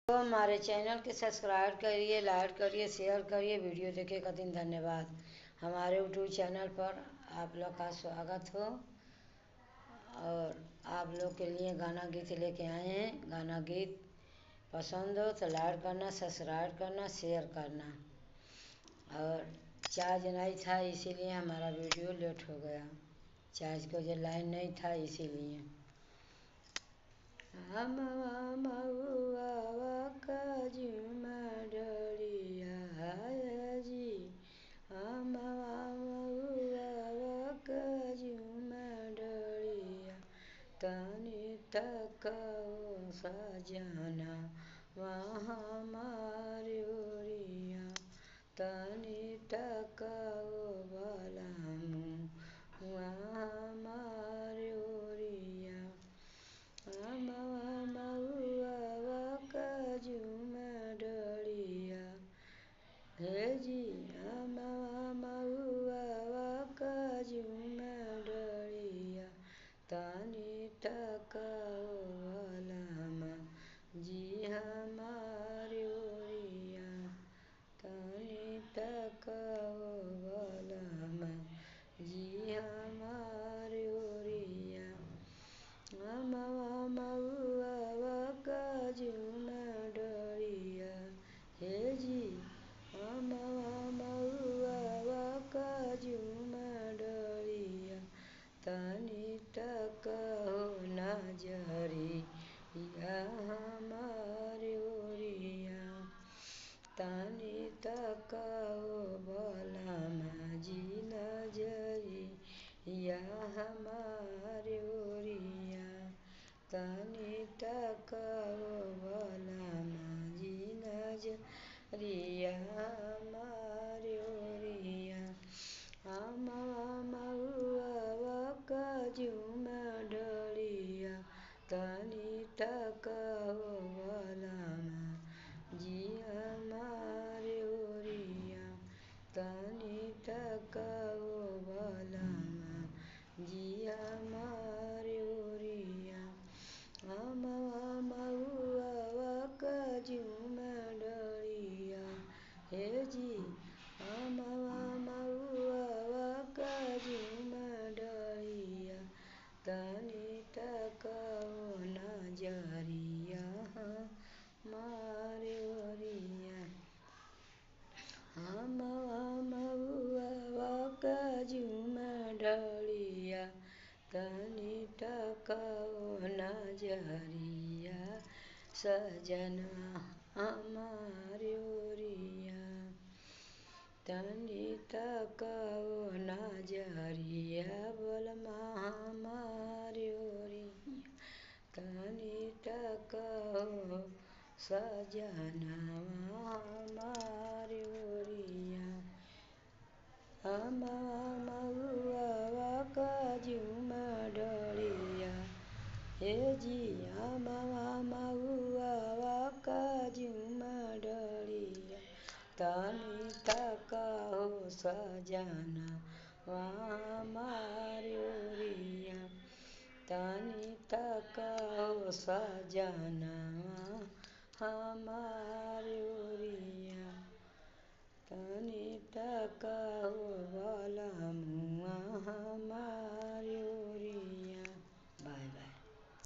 तो हमारे चैनल के सब्सक्राइब करिए, लाइक करिए, शेयर करिए। वीडियो देखे खातिर धन्यवाद। हमारे यूट्यूब चैनल पर आप लोग का स्वागत हो और आप लोग के लिए गाना गीत लेके आए हैं। गाना गीत पसंद हो तो लाइक करना, सब्सक्राइब करना, शेयर करना। और चार्ज नहीं था इसीलिए हमारा वीडियो लेट हो गया। चार्ज की वजह लाइन नहीं था इसीलिए। हमवा महुआ कजुमा डलिया जी, हमवा महुआ कजुमा डलिया, तनी तकाओ सजना वहाँ मारी ओरिया, तनी तकाओ बलामू वहाँ मारी ओरिया। हमवा महुआ कजुमा डलिया हे जी, हमवा महुआ कजुमा डलिया, तनी तकाओ बलामा जी हमारी ओरिया, तनी तकाओ बलामा जी हमारी ओरिया। हमवा महुआ कजुमा डलिया हे जी, हमवा महुआ कजुमा डलिया, तनी तकाओ नजरिया हमारी ओरिया, तनी तकाओ बलामा जी नजरिया हमारी ओरिया, तनी तकाओ बलामा जी नजरिया हमारी ओरिया। हमवा महुआ कजुमा डलिया, तनी तकाओ बलामा जी हमारी ओरिया, तनी तकाओ बलामा जी हमारी ओरिया। हमवा महुआ कजुमा डलिया हे जी, हमवा महुआ कजुमा डलिया, तनी तकाओ नजरिया हमारी ओरिया। हमवा महुआ कजुमा डलिया, तनी तकाओ नजरिया सजना हमारी ओरिया, तनी तकाओ नजरिया बलमा हमारी ओरिया, तनी तकाओ सजना हमारी ओरिया। हमवा महुआ कजुमा डलिया हे जी, हमवा महुआ कजुमा डलिया, तनी तकाओ सजना हमारी ओरिया, तनी तकाओ सजना हमारी ओरिया, तनी तकाओ बलामुआ हमारी